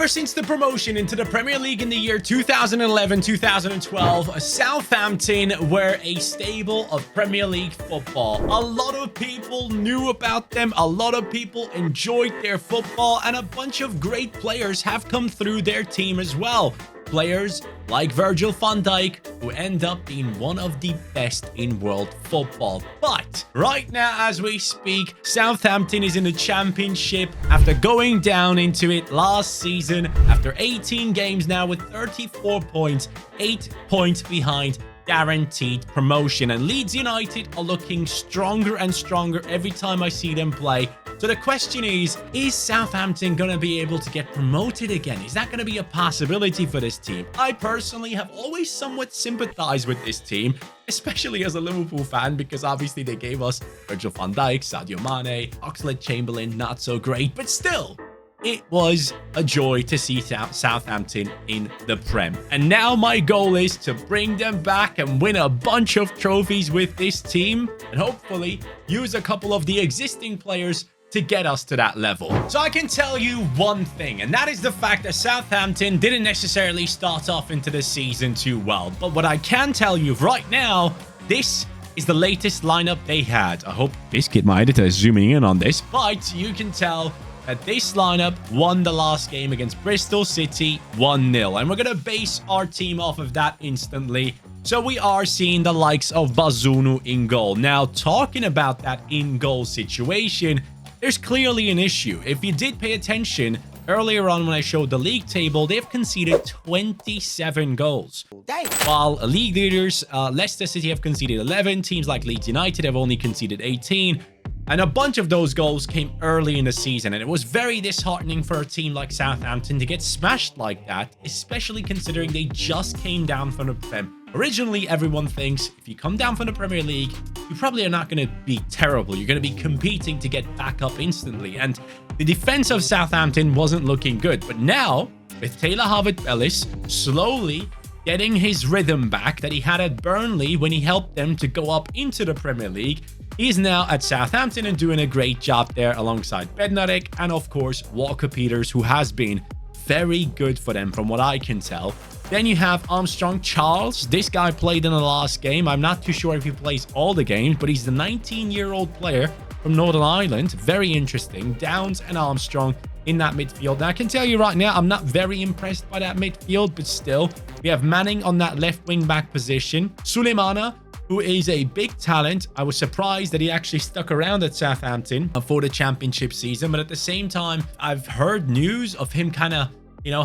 since the promotion into the Premier League in the year 2011-2012, Southampton were a staple of Premier League football. A lot of people knew about them, a lot of people enjoyed their football, and a bunch of great players have come through their team as well. Players like Virgil van Dijk, who end up being one of the best in world football. But right now, as we speak, Southampton is in the Championship after going down into it last season. After 18 games now with 34 points, 8 points behind guaranteed promotion. And Leeds United are looking stronger and stronger every time I see them play. So the question is Southampton going to be able to get promoted again? Is that going to be a possibility for this team? I personally have always somewhat sympathized with this team, especially as a Liverpool fan, because obviously they gave us Virgil van Dijk, Sadio Mane, Oxlade-Chamberlain, not so great, but still, it was a joy to see Southampton in the Prem. And now my goal is to bring them back and win a bunch of trophies with this team, and hopefully use a couple of the existing players to get us to that level. So I can tell you one thing, and that is the fact that Southampton didn't necessarily start off into the season too well. But what I can tell you right now, this is the latest lineup they had. I hope Biscuit, my editor, is zooming in on this, but you can tell that this lineup won the last game against Bristol City 1-0. And we're going to base our team off of that instantly. So we are seeing the likes of Bazunu in goal. Now, talking about that in-goal situation, there's clearly an issue. If you did pay attention earlier on when I showed the league table, they've conceded 27 goals. While league leaders, Leicester City have conceded 11. Teams like Leeds United have only conceded 18. And a bunch of those goals came early in the season. And it was very disheartening for a team like Southampton to get smashed like that, especially considering they just came down from the Prem. Originally, everyone thinks if you come down from the Premier League, you probably are not going to be terrible. You're going to be competing to get back up instantly. And the defense of Southampton wasn't looking good. But now, with Taylor Harvard-Ellis slowly getting his rhythm back that he had at Burnley when he helped them to go up into the Premier League, he's now at Southampton and doing a great job there alongside Bednarek and, of course, Walker Peters, who has been very good for them from what I can tell. Then you have Armstrong Charles. This guy played in the last game. I'm not too sure if he plays all the games, but he's the 19-year-old player from Northern Ireland. Very interesting. Downs and Armstrong in that midfield. Now, I can tell you right now, I'm not very impressed by that midfield, but still, we have Manning on that left wing-back position. Suleimana, who is a big talent. I was surprised that he actually stuck around at Southampton for the Championship season, but at the same time, I've heard news of him kind of,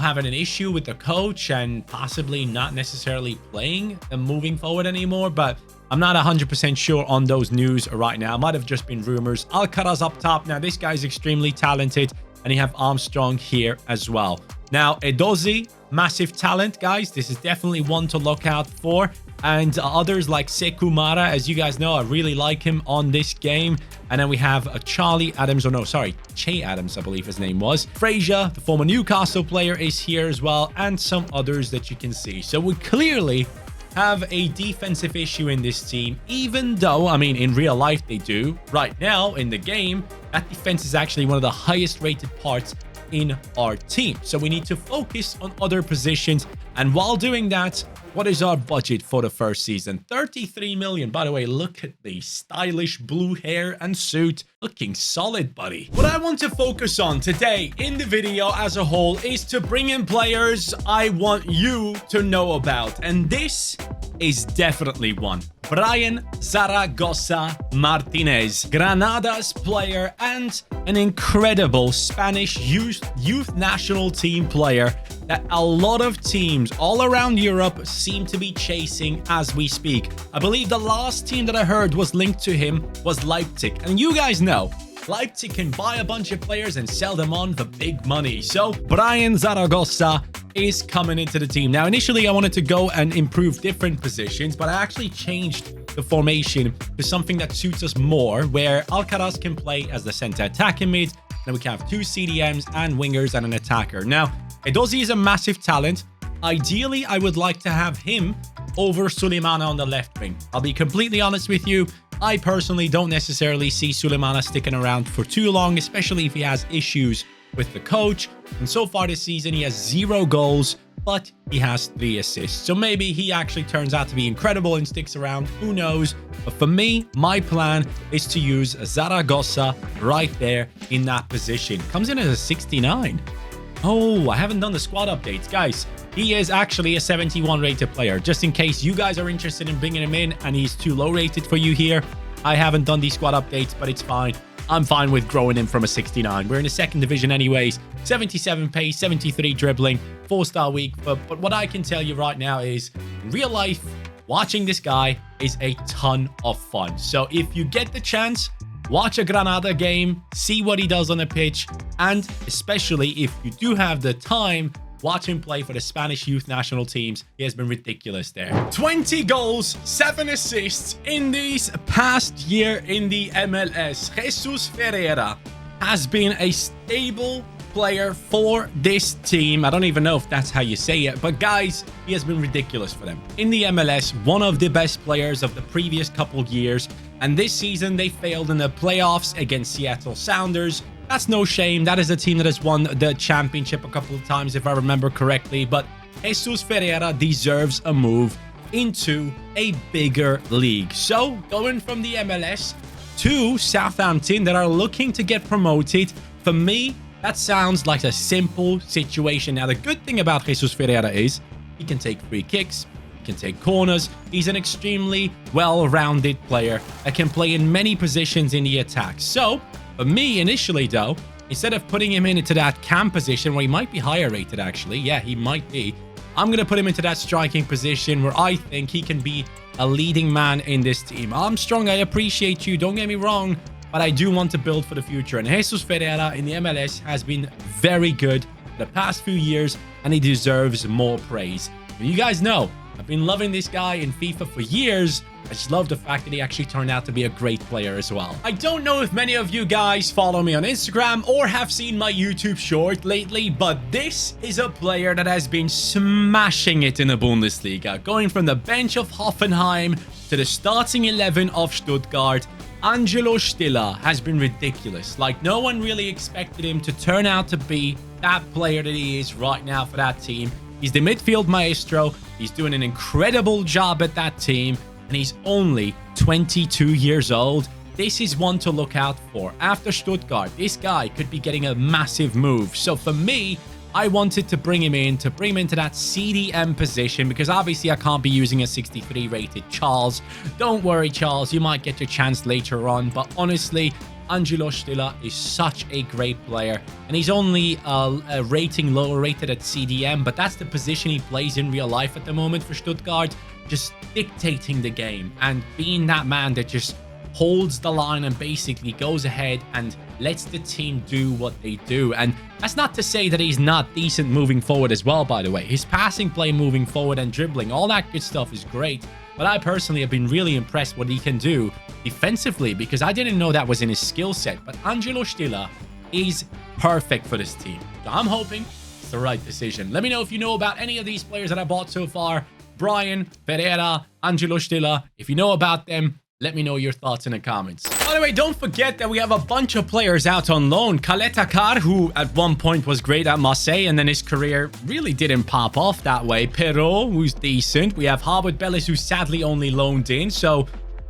having an issue with the coach and possibly not necessarily playing and moving forward anymore, but I'm not 100% sure on those news right now. It might have just been rumors. Alcaraz up top. Now, this guy's extremely talented, and you have Armstrong here as well. Now, Edozie, massive talent, guys. This is definitely one to look out for. And others like Sekumara, as you guys know, I really like him on this game. And then we have Che Adams, I believe his name was. Frazier, the former Newcastle player, is here as well. And some others that you can see. So we clearly have a defensive issue in this team, even though, in real life they do. Right now, in the game, that defense is actually one of the highest rated parts in our team. So we need to focus on other positions. And while doing that, what is our budget for the first season? 33 million. By the way, look at the stylish blue hair and suit. Looking solid, buddy. What I want to focus on today in the video as a whole is to bring in players I want you to know about. And this is definitely one. Brian Zaragoza Martinez, Granada's player and an incredible Spanish youth national team player that a lot of teams all around Europe seem to be chasing as we speak. I believe the last team that I heard was linked to him was Leipzig. And you guys know, Leipzig can buy a bunch of players and sell them on for big money. So Brian Zaragoza is coming into the team. Now, initially, I wanted to go and improve different positions, but I actually changed the formation to something that suits us more, where Alcaraz can play as the center attacking mid. Then we can have two CDMs and wingers and an attacker. Now, Edozie is a massive talent. Ideally, I would like to have him over Suleimana on the left wing. I'll be completely honest with you. I personally don't necessarily see Suleimana sticking around for too long, especially if he has issues with the coach. And so far this season, he has 0 goals, but he has 3 assists. So maybe he actually turns out to be incredible and sticks around. Who knows? But for me, my plan is to use Zaragoza right there in that position. Comes in as a 69. Oh, I haven't done the squad updates. Guys, he is actually a 71 rated player. Just in case you guys are interested in bringing him in and he's too low rated for you here, I haven't done these squad updates, but it's fine. I'm fine with growing him from a 69. We're in the 2nd division anyways. 77 pace, 73 dribbling, 4-star week. But what I can tell you right now is, in real life, watching this guy is a ton of fun. So if you get the chance, watch a Granada game, see what he does on the pitch, and especially if you do have the time, watch him play for the Spanish youth national teams. He has been ridiculous there. 20 goals, 7 assists in this past year in the MLS. Jesus Ferreira has been a stable player for this team. I don't even know if that's how you say it, but guys, he has been ridiculous for them. In the MLS, one of the best players of the previous couple years, and this season they failed in the playoffs against Seattle Sounders. That's no shame. That is a team that has won the championship a couple of times, if I remember correctly, but Jesus Ferreira deserves a move into a bigger league. So, going from the MLS to Southampton that are looking to get promoted, for me, that sounds like a simple situation. Now, the good thing about Jesus Ferreira is he can take free kicks, he can take corners. He's an extremely well-rounded player that can play in many positions in the attack. So, for me, initially, though, instead of putting him into that cam position where he might be higher rated, actually, yeah, he might be, I'm going to put him into that striking position where I think he can be a leading man in this team. Armstrong, I appreciate you, don't get me wrong, but I do want to build for the future. And Jesus Ferreira in the MLS has been very good the past few years, and he deserves more praise. And you guys know, I've been loving this guy in FIFA for years. I just love the fact that he actually turned out to be a great player as well. I don't know if many of you guys follow me on Instagram or have seen my YouTube short lately, but this is a player that has been smashing it in the Bundesliga. Going from the bench of Hoffenheim to the starting 11 of Stuttgart, Angelo Stiller has been ridiculous. Like, no one really expected him to turn out to be that player that he is right now for that team. He's the midfield maestro. He's doing an incredible job at that team. And he's only 22 years old. This is one to look out for. After Stuttgart, this guy could be getting a massive move. So for me, I wanted to bring him into that CDM position because obviously I can't be using a 63 rated Charles. Don't worry, Charles, you might get your chance later on. But honestly, Angelo Stiller is such a great player, and he's only a rating lower rated at CDM, but that's the position he plays in real life at the moment for Stuttgart, just dictating the game and being that man that just holds the line and basically goes ahead and lets the team do what they do. And that's not to say that he's not decent moving forward as well, by the way. His passing play moving forward and dribbling, all that good stuff is great. But I personally have been really impressed what he can do defensively because I didn't know that was in his skill set. But Angelo Stiller is perfect for this team. So I'm hoping it's the right decision. Let me know if you know about any of these players that I bought so far. Brian, Ferreira, Angelo Stiller. If you know about them, let me know your thoughts in the comments. By the way, don't forget that we have a bunch of players out on loan. Kaletakar, who at one point was great at Marseille, and then his career really didn't pop off that way. Perrault, who's decent. We have Harvard Bellis, who's sadly only loaned in. So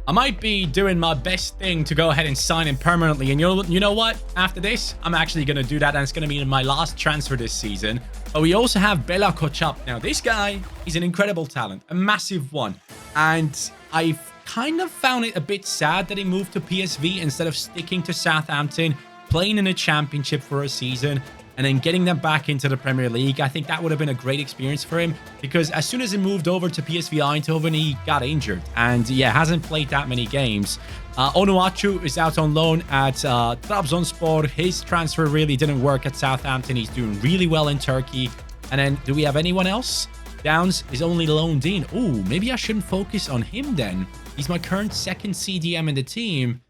I might be doing my best thing to go ahead and sign him permanently. And you know what? After this, I'm actually going to do that. And it's going to be my last transfer this season. But we also have Bela Kotchap. Now, this guy is an incredible talent. A massive one. And I've kind of found it a bit sad that he moved to PSV instead of sticking to Southampton, playing in a championship for a season, and then getting them back into the Premier League. I think that would have been a great experience for him because as soon as he moved over to PSV Eindhoven, he got injured and yeah, hasn't played that many games. Onuachu is out on loan at Trabzonspor. His transfer really didn't work at Southampton. He's doing really well in Turkey. And then do we have anyone else? Downs is only loaned in. Oh, maybe I shouldn't focus on him then. He's my current second CDM in the team.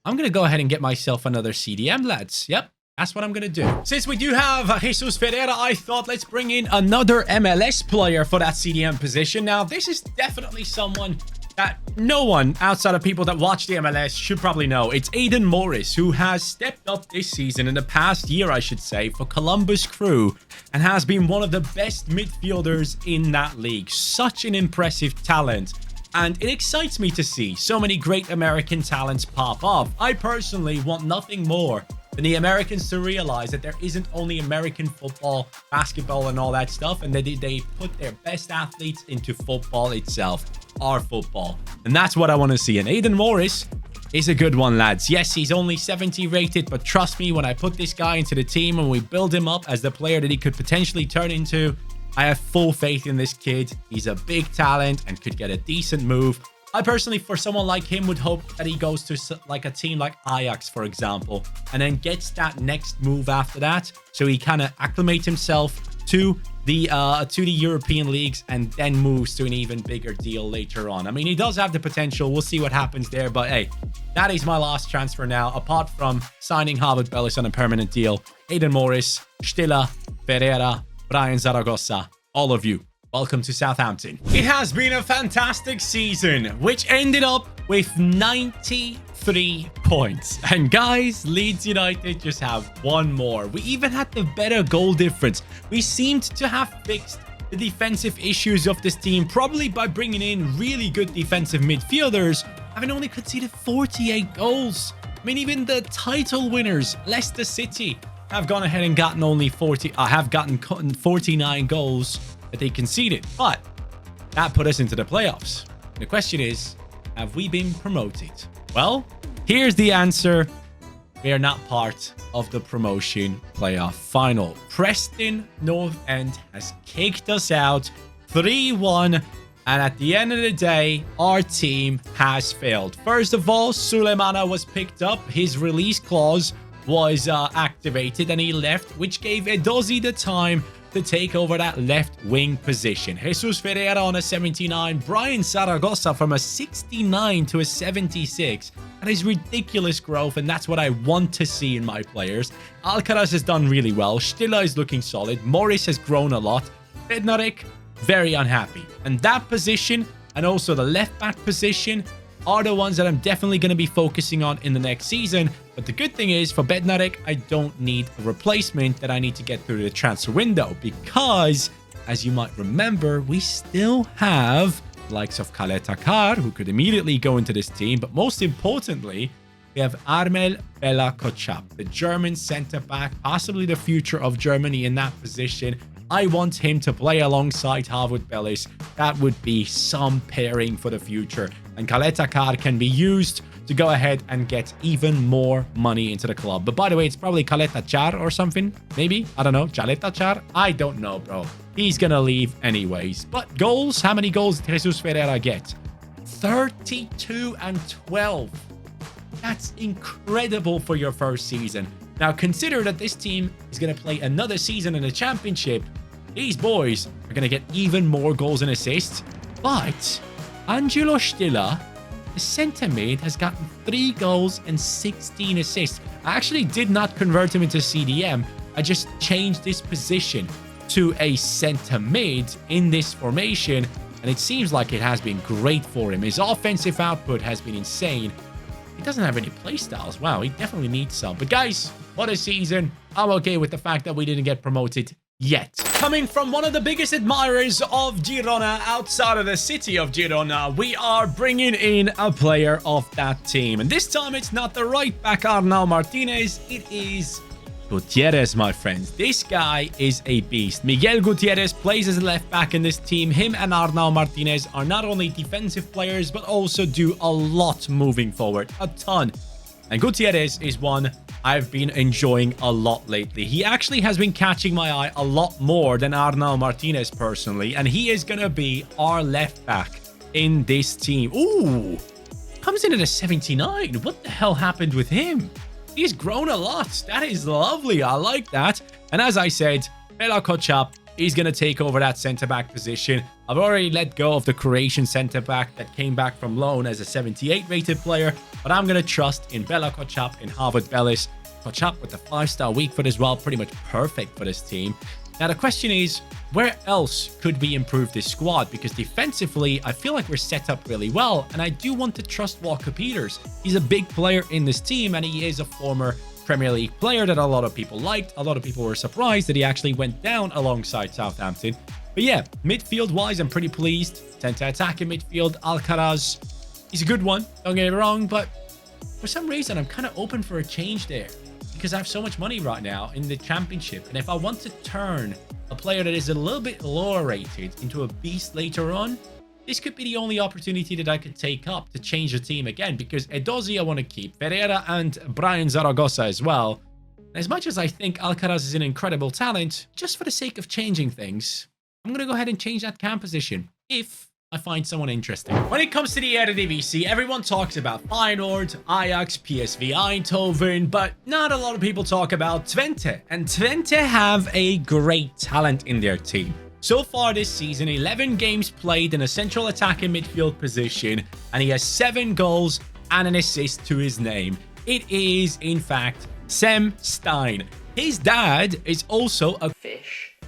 I'm going to go ahead and get myself another CDM, lads. Yep, that's what I'm going to do. Since we do have Jesus Ferreira, I thought let's bring in another MLS player for that CDM position. Now, this is definitely someone that no one outside of people that watch the MLS should probably know. It's Aidan Morris, who has stepped up this season, in the past year, I should say, for Columbus Crew, and has been one of the best midfielders in that league. Such an impressive talent. And it excites me to see so many great American talents pop up. I personally want nothing more than the Americans to realize that there isn't only American football, basketball, and all that stuff, and that they put their best athletes into football itself, our football. And that's what I want to see. And Aidan Morris is a good one, lads. Yes, he's only 70 rated, but trust me, when I put this guy into the team and we build him up as the player that he could potentially turn into, I have full faith in this kid. He's a big talent and could get a decent move. I personally, for someone like him, would hope that he goes to like a team like Ajax, for example, and then gets that next move after that, so he kind of acclimates himself to the European leagues and then moves to an even bigger deal later on. I mean, he does have the potential. We'll see what happens there, but hey, that is my last transfer now, apart from signing Harvard Bellis on a permanent deal. Aidan Morris, Stiller, Ferreira, Brian Zaragoza, all of you, welcome to Southampton. It has been a fantastic season, which ended up with 93 points. And guys, Leeds United just have one more. We even had the better goal difference. We seemed to have fixed the defensive issues of this team, probably by bringing in really good defensive midfielders, having only conceded 48 goals. I mean, even the title winners, Leicester City, have gone ahead and gotten only 49 goals that they conceded, but that put us into the playoffs. The question is, have we been promoted? Well, here's the answer. We are not part of the promotion playoff final. Preston North End has kicked us out 3-1, and at the end of the day, our team has failed. First of all, Sulemana was picked up. His release clause was activated and he left, which gave Edozie the time to take over that left wing position. Jesus Ferreira on a 79, Brian Zaragoza from a 69 to a 76. That is ridiculous growth, and that's what I want to see in my players. Alcaraz has done really well. Stiller is looking solid. Morris has grown a lot. Bednarek, very unhappy. And that position, and also the left back position, are the ones that I'm definitely going to be focusing on in the next season. But the good thing is, for Bednarek, I don't need a replacement that I need to get through the transfer window, because, as you might remember, we still have the likes of Khaled Takar, who could immediately go into this team. But most importantly, we have Armel Bella-Kotchap, the German centre-back, possibly the future of Germany in that position. I want him to play alongside Harvard Bellis. That would be some pairing for the future. And Khaled Takar can be used to go ahead and get even more money into the club. But by the way, it's probably Khaled Tachar or something. Maybe. I don't know. Khaled Tachar? I don't know, bro. He's going to leave anyways. But goals? How many goals did Jesus Ferreira get? 32 and 12. That's incredible for your first season. Now, consider that this team is going to play another season in the championship. These boys are going to get even more goals and assists. But Angelo Stiller, the centre mid, has gotten 3 goals and 16 assists. I actually did not convert him into CDM. I just changed this position to a centre mid in this formation, and it seems like it has been great for him. His offensive output has been insane. He doesn't have any play styles. Wow, he definitely needs some. But guys, what a season. I'm okay with the fact that we didn't get promoted yet. Coming from one of the biggest admirers of Girona outside of the city of Girona, we are bringing in a player of that team. And this time, it's not the right back Arnau Martinez. It is Gutierrez, my friends. This guy is a beast. Miguel Gutierrez plays as a left back in this team. Him and Arnau Martinez are not only defensive players, but also do a lot moving forward. A ton. And Gutierrez is one I've been enjoying a lot lately. He actually has been catching my eye a lot more than Arnau Martinez personally. And he is going to be our left back in this team. Ooh, comes in at a 79. What the hell happened with him? He's grown a lot. That is lovely. I like that. And as I said, Bella-Kotchap is going to take over that centre-back position. I've already let go of the Croatian centre-back that came back from loan as a 78 rated player, but I'm going to trust in Bella-Kotchap, in Harvard Bellis. Kotchap with the 5-star weak foot as well, pretty much perfect for this team. Now, the question is, where else could we improve this squad? Because defensively, I feel like we're set up really well, and I do want to trust Walker Peters. He's a big player in this team, and he is a former Premier League player that a lot of people liked. A lot of people were surprised that he actually went down alongside Southampton. But yeah, midfield-wise, I'm pretty pleased. Center attack in midfield, Alcaraz. He's a good one, don't get me wrong, but for some reason, I'm kind of open for a change there because I have so much money right now in the championship. And if I want to turn a player that is a little bit lower rated into a beast later on, this could be the only opportunity that I could take up to change the team again, because Edozie I want to keep, Ferreira and Brian Zaragoza as well. And as much as I think Alcaraz is an incredible talent, just for the sake of changing things, I'm going to go ahead and change that cam position if I find someone interesting. When it comes to the Eredivisie, everyone talks about Feyenoord, Ajax, PSV Eindhoven, but not a lot of people talk about Twente. And Twente have a great talent in their team. So far this season, 11 games played in a central attacking midfield position, and he has 7 goals and an assist to his name. It is, in fact, Sam Stein. His dad is also a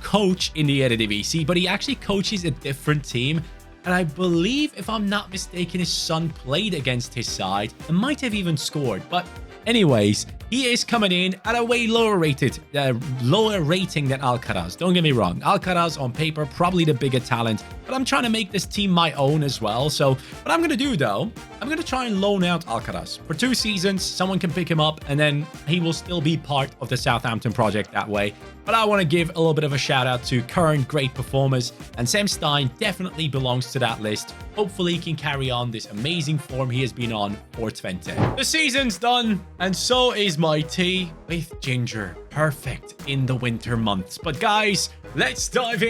coach in the Eredivisie, but he actually coaches a different team. And I believe, if I'm not mistaken, his son played against his side and might have even scored. But anyways, he is coming in at a way lower rating than Alcaraz. Don't get me wrong. Alcaraz on paper, probably the bigger talent, but I'm trying to make this team my own as well. So what I'm going to do though, I'm going to try and loan out Alcaraz for 2 seasons. Someone can pick him up and then he will still be part of the Southampton project that way. But I want to give a little bit of a shout out to current great performers, and Sam Stein definitely belongs to that list. Hopefully he can carry on this amazing form he has been on for Twente. The season's done, and so is my tea with ginger. Perfect in the winter months. But guys, let's dive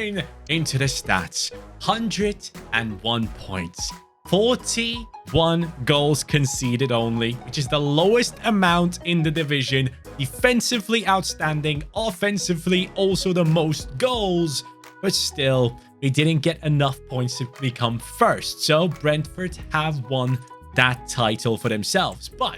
into the stats. 101 points. 41 goals conceded only, which is the lowest amount in the division. Defensively outstanding, offensively also the most goals, but still, we didn't get enough points to become first. So Brentford have won that title for themselves. But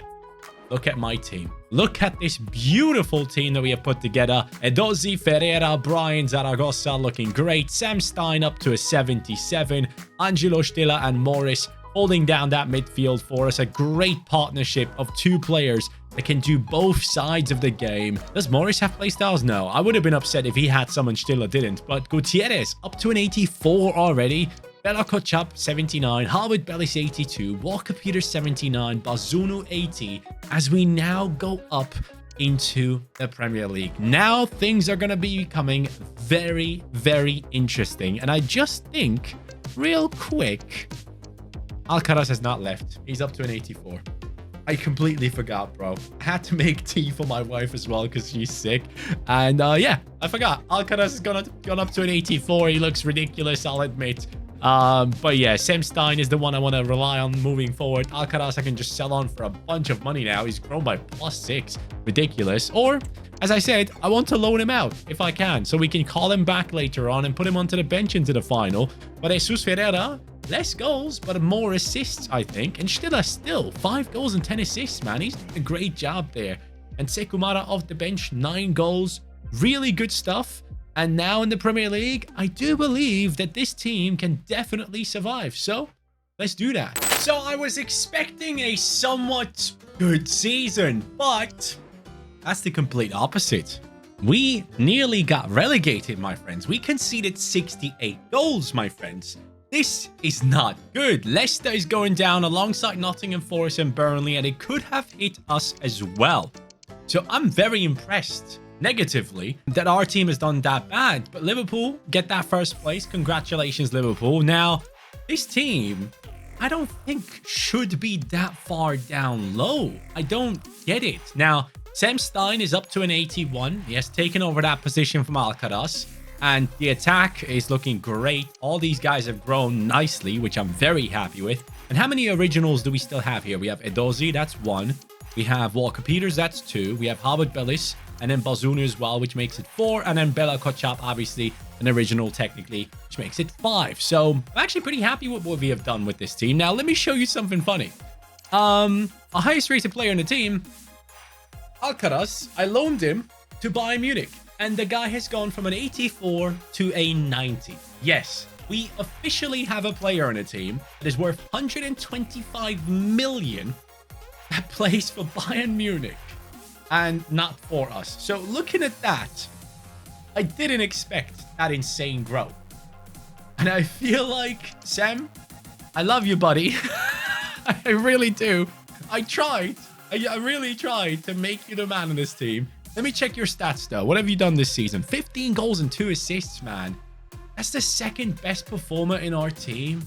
look at my team. Look at this beautiful team that we have put together. Edozie, Ferreira, Brian Zaragoza looking great. Sam Stein up to a 77. Angelo Stiller and Morris holding down that midfield for us. A great partnership of 2 players that can do both sides of the game. Does Morris have playstyles? No. I would have been upset if he had some and Stiller didn't. But Gutierrez up to an 84 already. Bella Kotchap 79, Harvard Bellis 82, Walker Peters 79, Bazunu 80, as we now go up into the Premier League. Now things are going to be becoming very, very interesting. And I just think, real quick, Alcaraz has not left. He's up to an 84. I completely forgot, bro. I had to make tea for my wife as well because she's sick. And yeah, I forgot. Alcaraz has gone up to an 84. He looks ridiculous, I'll admit. But yeah, Sam Stein is the one I want to rely on moving forward. Alcaraz I can just sell on for a bunch of money now. He's grown by +6. Ridiculous. Or, as I said, I want to loan him out if I can, so we can call him back later on and put him onto the bench into the final. But Jesus Ferreira, less goals, but more assists, I think. And still 5 goals and 10 assists, man. He's doing a great job there. And Sekumara off the bench, 9 goals. Really good stuff. And now in the Premier League, I do believe that this team can definitely survive. So, let's do that. So, I was expecting a somewhat good season, but that's the complete opposite. We nearly got relegated, my friends. We conceded 68 goals, my friends. This is not good. Leicester is going down alongside Nottingham Forest and Burnley, and it could have hit us as well. So, I'm very impressed negatively that our team has done that bad, but Liverpool get that first place. Congratulations, Liverpool. Now this team I don't think should be that far down low. I don't get it. Now Sam Stein is up to an 81. He has taken over that position from Alcaraz, and the attack is looking great. All these guys have grown nicely, which I'm very happy with. And how many originals do we still have here? We have Edozie, that's 1. We have Walker Peters, that's 2. We have Harvard Bellis, and then Bazunu as well, which makes it 4. And then Bella Kotchap, obviously an original technically, which makes it 5. So I'm actually pretty happy with what we have done with this team. Now, let me show you something funny. Our highest rated player in the team, Alcaraz, I loaned him to Bayern Munich. And the guy has gone from an 84 to a 90. Yes, we officially have a player on a team that is worth 125 million that plays for Bayern Munich and not for us. So looking at that, I didn't expect that insane growth. And I feel like, Sam, I love you, buddy. I really do. I tried. I really tried to make you the man on this team. Let me check your stats, though. What have you done this season? 15 goals and 2 assists, man. That's the second best performer in our team.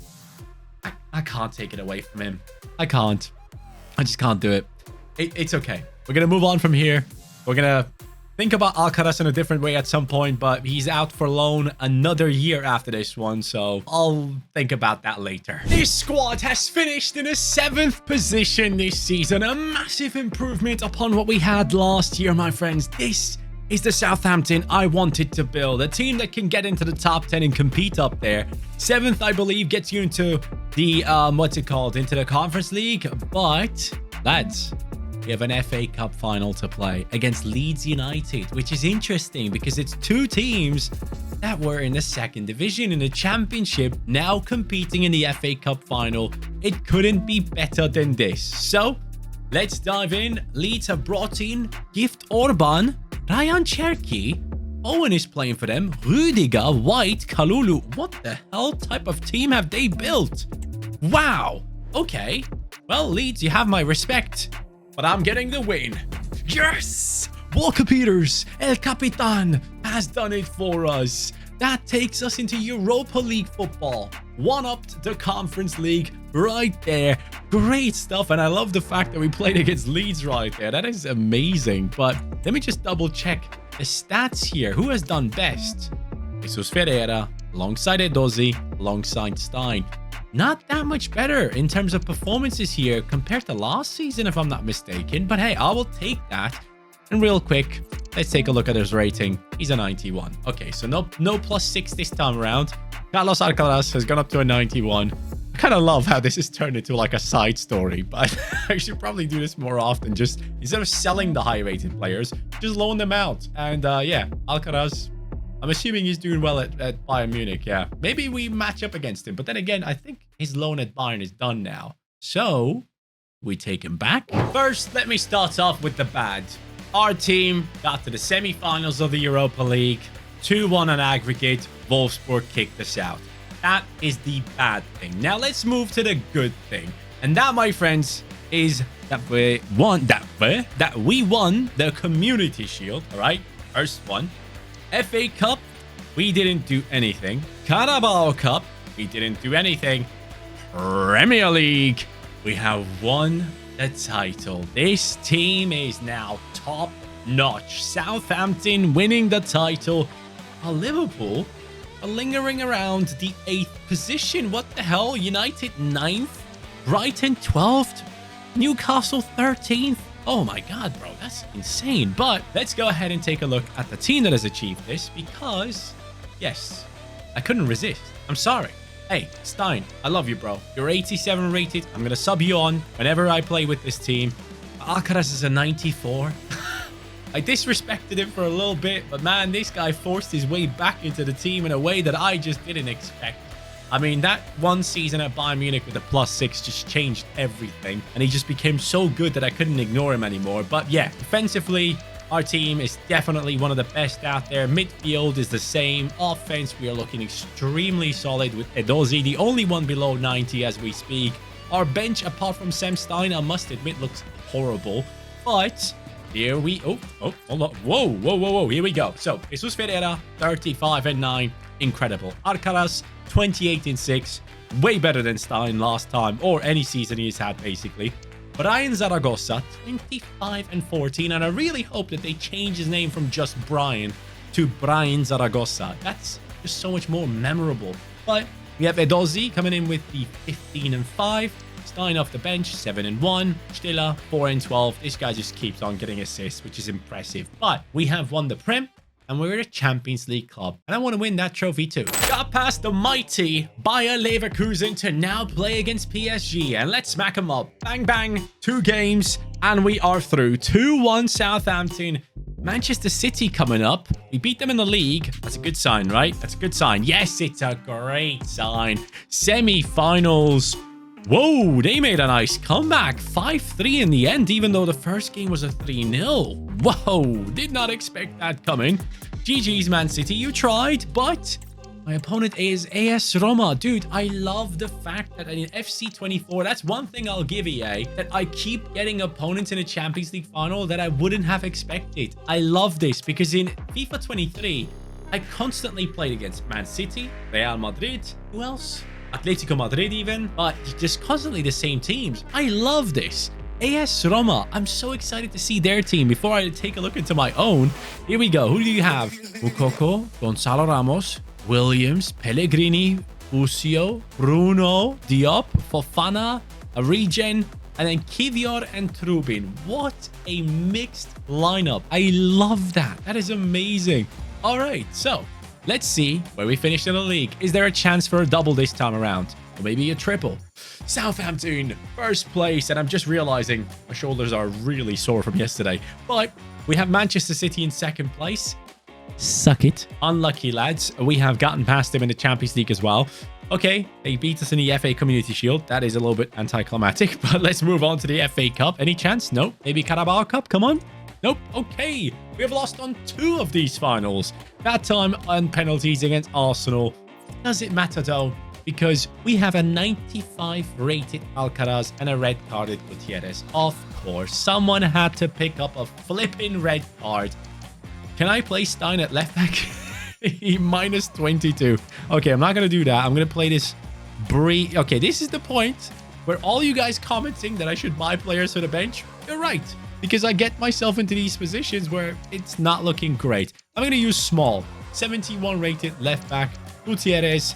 I can't take it away from him. I can't. I just can't do it. It's okay. We're going to move on from here. We're going to think about Alcaraz in a different way at some point, but he's out for loan another year after this one, so I'll think about that later. This squad has finished in a 7th position this season, a massive improvement upon what we had last year, my friends. This is the Southampton I wanted to build, a team that can get into the top 10 and compete up there. 7th, I believe, gets you into the, into the Conference League, but lads, we have an FA Cup final to play against Leeds United, which is interesting because it's 2 teams that were in the 2nd division in the Championship, now competing in the FA Cup final. It couldn't be better than this. So let's dive in. Leeds have brought in Gift Orban, Ryan Cherky, Owen is playing for them, Rudiger, White, Kalulu. What the hell type of team have they built? Wow. Okay. Well, Leeds, you have my respect. But I'm getting the win. Yes! Walker Peters, El Capitan, has done it for us. That takes us into Europa League football. One-upped the Conference League right there. Great stuff. And I love the fact that we played against Leeds right there. That is amazing. But let me just double check the stats here. Who has done best? Jesus Ferreira, alongside Edozi, alongside Stein. Not that much better in terms of performances here compared to last season, if I'm not mistaken. But hey, I will take that. And real quick, let's take a look at his rating. He's a 91. Okay, so no +6 this time around. Carlos Alcaraz has gone up to a 91. I kind of love how this has turned into like a side story, but I should probably do this more often. Just instead of selling the high-rated players, just loan them out. And yeah, Alcaraz, I'm assuming he's doing well at Bayern Munich, yeah. Maybe we match up against him. But then again, I think his loan at Bayern is done now. So, we take him back. First, let me start off with the bad. Our team got to the semi-finals of the Europa League. 2-1 on aggregate. Wolfsburg kicked us out. That is the bad thing. Now, let's move to the good thing. And that, my friends, is that we won the Community Shield, all right? First one. FA Cup, we didn't do anything. Carabao Cup, we didn't do anything. Premier League, we have won the title. This team is now top notch. Southampton winning the title. Liverpool are lingering around the 8th position. What the hell? United 9th, Brighton 12th, Newcastle 13th. Oh my god, bro, that's insane. But let's go ahead and take a look at the team that has achieved this because, yes, I couldn't resist. I'm sorry. Hey, Stein, I love you, bro. You're 87 rated. I'm going to sub you on whenever I play with this team. Alcaraz is a 94. I disrespected him for a little bit, but man, this guy forced his way back into the team in a way that I just didn't expect. I mean, that one season at Bayern Munich with the +6 just changed everything. And he just became so good that I couldn't ignore him anymore. But yeah, defensively, our team is definitely one of the best out there. Midfield is the same. Offense, we are looking extremely solid with Edozi, the only one below 90 as we speak. Our bench, apart from Sam Stein, I must admit, looks horrible. But here we... hold on. Whoa. Here we go. So, Jesus Ferreira, 35-9. Incredible. Alcaraz, 28-6. Way better than Stein last time, or any season he's had, basically. Brian Zaragoza, 25-14. And I really hope that they change his name from just Brian to Brian Zaragoza. That's just so much more memorable. But we have Edozi coming in with the 15-5. Stein off the bench, 7-1. Stiller, 4-12. This guy just keeps on getting assists, which is impressive. But we have won the Prem, and we're a Champions League club. And I want to win that trophy too. Got past the mighty Bayer Leverkusen to now play against PSG. And let's smack them up. Bang, bang. 2 games. And we are through. 2-1 Southampton. Manchester City coming up. We beat them in the league. That's a good sign, right? That's a good sign. Yes, it's a great sign. Semi-finals. Whoa, they made a nice comeback. 5-3 in the end, even though the first game was a 3-0. Whoa, did not expect that coming. GG's, Man City. You tried, but my opponent is AS Roma. Dude, I love the fact that in FC24, that's one thing I'll give EA, that I keep getting opponents in a Champions League final that I wouldn't have expected. I love this because in FIFA 23, I constantly played against Man City, Real Madrid, who else? Atletico Madrid even, but just constantly the same teams. I love this. AS Roma, I'm so excited to see their team. Before I take a look into my own, here we go. Who do you have? Mukoko, Gonzalo Ramos, Williams, Pellegrini, Usio, Bruno, Diop, Fofana, Regen, and then Kivior and Trubin. What a mixed lineup. I love that. That is amazing. All right, so let's see where we finish in the league. Is there a chance for a double this time around? Or maybe a triple? Southampton, first place. And I'm just realizing my shoulders are really sore from yesterday. But we have Manchester City in second place. Suck it. Unlucky, lads. We have gotten past them in the Champions League as well. Okay, they beat us in the FA Community Shield. That is a little bit anticlimactic. But let's move on to the FA Cup. Any chance? Nope. Maybe Carabao Cup? Come on. Nope. Okay. We have lost on 2 of these finals. That time on penalties against Arsenal. Does it matter though? Because we have a 95 rated Alcaraz and a red carded Gutierrez. Of course, someone had to pick up a flipping red card. Can I play Stein at left back? Minus 22. Okay, I'm not going to do that. I'm going to play this Okay, this is the point where all you guys commenting that I should buy players for the bench. You're right. Because I get myself into these positions where it's not looking great. I'm going to use small. 71 rated left back. Gutierrez.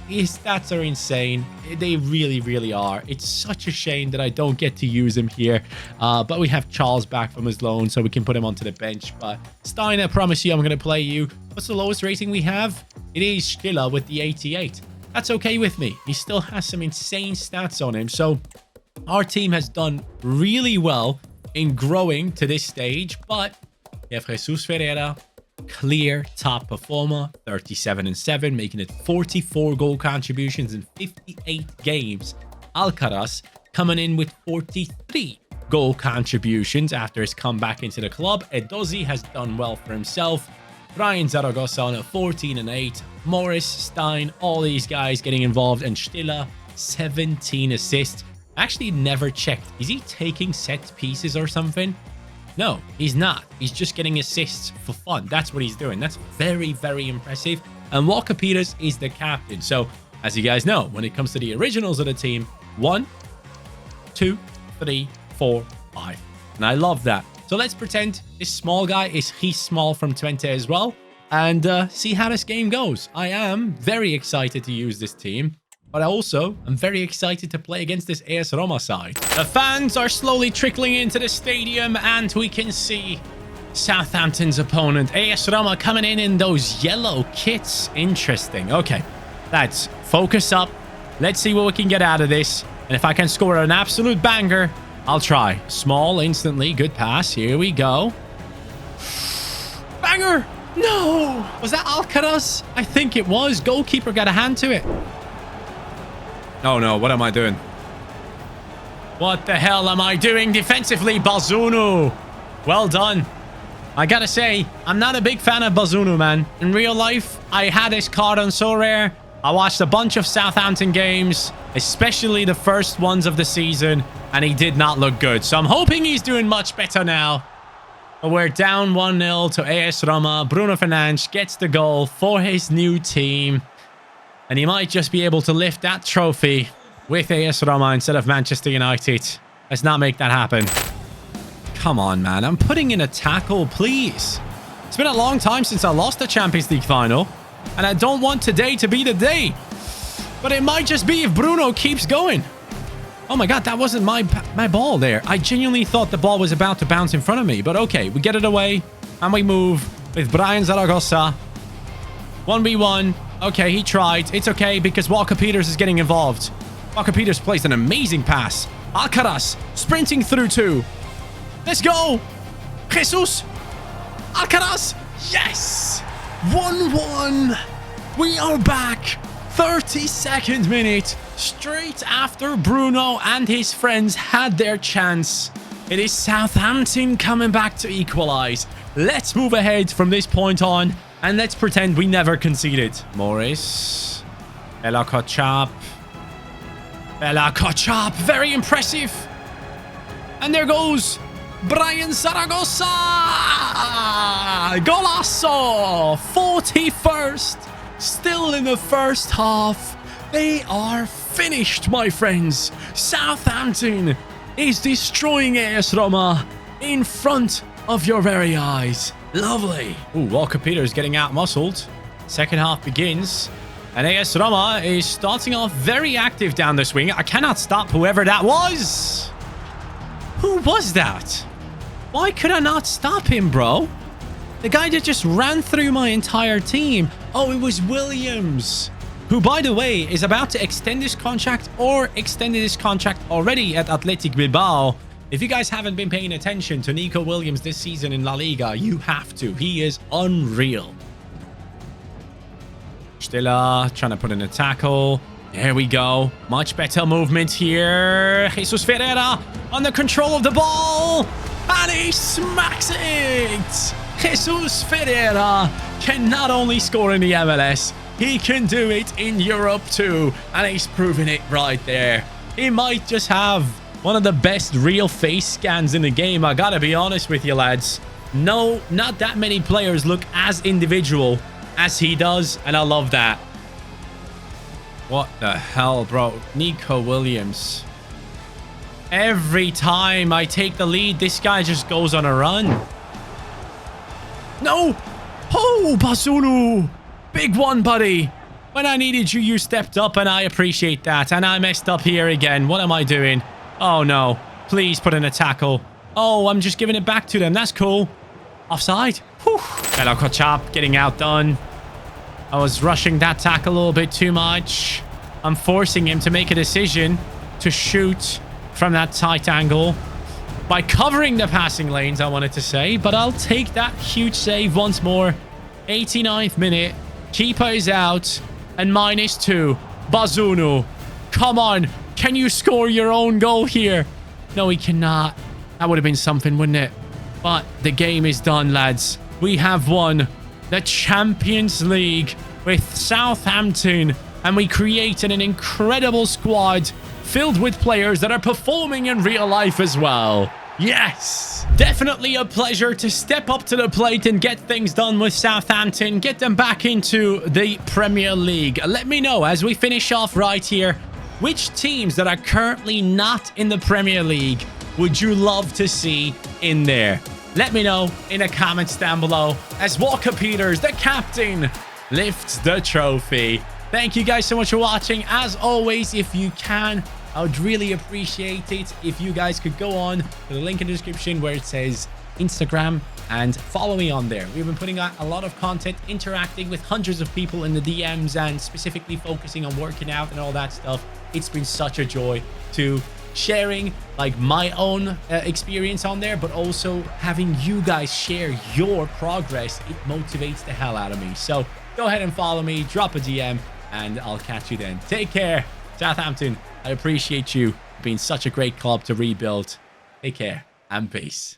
His stats are insane. They really, really are. It's such a shame that I don't get to use him here. But we have Charles back from his loan, so we can put him onto the bench. But Stein, I promise you, I'm going to play you. What's the lowest rating we have? It is Stiller with the 88. That's okay with me. He still has some insane stats on him. So our team has done really well in growing to this stage. But we have Jesus Ferreira, clear top performer, 37-7, making it 44 goal contributions in 58 games. Alcaraz coming in with 43 goal contributions after his comeback into the club. Edozi has done well for himself. Brian Zaragoza on a 14-8. Morris, Stein, all these guys getting involved. And Stiller, 17 assists. I actually never checked. Is he taking set pieces or something? No, he's not. He's just getting assists for fun. That's what he's doing. That's very, very impressive. And Walker Peters is the captain. So, as you guys know, when it comes to the originals of the team, 1, 2, 3, 4, 5. And I love that. So let's pretend this small guy he's small from Twente as well. And see how this game goes. I am very excited to use this team. But also, I'm very excited to play against this AS Roma side. The fans are slowly trickling into the stadium, and we can see Southampton's opponent, AS Roma, coming in those yellow kits. Interesting. Okay, lads, focus up. Let's see what we can get out of this. And if I can score an absolute banger, I'll try. Small, instantly. Good pass. Here we go. Banger! No! Was that Alcaraz? I think it was. Goalkeeper got a hand to it. Oh no, what am I doing? What the hell am I doing defensively, Bazunu? Well done. I gotta say, I'm not a big fan of Bazunu, man. In real life, I had his card on so rare. I watched a bunch of Southampton games, especially the first ones of the season, and he did not look good. So I'm hoping he's doing much better now. But we're down 1-0 to AS Roma. Bruno Fernandes gets the goal for his new team. And he might just be able to lift that trophy with AS Roma instead of Manchester United. Let's not make that happen. Come on, man. I'm putting in a tackle, please. It's been a long time since I lost the Champions League final. And I don't want today to be the day. But it might just be if Bruno keeps going. Oh my god, that wasn't my ball there. I genuinely thought the ball was about to bounce in front of me. But okay, we get it away. And we move with Brian Zaragoza. 1v1. Okay, he tried. It's okay because Walker Peters is getting involved. Walker Peters plays an amazing pass. Alcaraz sprinting through 2. Let's go. Jesus. Alcaraz. Yes. 1-1. We are back. 32nd minute. Straight after Bruno and his friends had their chance. It is Southampton coming back to equalize. Let's move ahead from this point on. And let's pretend we never conceded. Morris. Bella Kochap. Very impressive. And there goes Brian Zaragoza. Golazo. 41st. Still in the first half. They are finished, my friends. Southampton is destroying AS Roma in front of your very eyes. Lovely. Ooh, Walker Peters getting out-muscled. Second half begins. And AS Roma is starting off very active down the swing. I cannot stop whoever that was. Who was that? Why could I not stop him, bro? The guy that just ran through my entire team. Oh, it was Williams, who, by the way, is about to extend his contract or extended his contract already at Athletic Bilbao. If you guys haven't been paying attention to Nico Williams this season in La Liga, you have to. He is unreal. Stiller trying to put in a tackle. There we go. Much better movement here. Jesus Ferreira under control of the ball. And he smacks it. Jesus Ferreira can not only score in the MLS, he can do it in Europe too. And he's proving it right there. He might just have one of the best real face scans in the game. I gotta be honest with you, lads. No, not that many players look as individual as he does. And I love that. What the hell, bro? Nico Williams. Every time I take the lead, this guy just goes on a run. No! Oh, Bazunu! Big one, buddy. When I needed you, you stepped up, and I appreciate that. And I messed up here again. What am I doing? Oh, no. Please put in a tackle. Oh, I'm just giving it back to them. That's cool. Offside. Whew. Hello, Kochap getting outdone. I was rushing that tackle a little bit too much. I'm forcing him to make a decision to shoot from that tight angle by covering the passing lanes, I wanted to say. But I'll take that huge save once more. 89th minute. Keeper is out. And -2. Bazunu. Come on. Can you score your own goal here? No, he cannot. That would have been something, wouldn't it? But the game is done, lads. We have won the Champions League with Southampton. And we created an incredible squad filled with players that are performing in real life as well. Yes! Definitely a pleasure to step up to the plate and get things done with Southampton. Get them back into the Premier League. Let me know as we finish off right here, which teams that are currently not in the Premier League would you love to see in there? Let me know in the comments down below as Walker Peters, the captain, lifts the trophy. Thank you guys so much for watching. As always, if you can, I would really appreciate it if you guys could go on to the link in the description where it says Instagram and follow me on there. We've been putting out a lot of content, interacting with hundreds of people in the DMs and specifically focusing on working out and all that stuff. It's been such a joy to sharing like my own experience on there, but also having you guys share your progress. It motivates the hell out of me. So go ahead and follow me, drop a DM, and I'll catch you then. Take care, Southampton. I appreciate you being such a great club to rebuild. Take care and peace.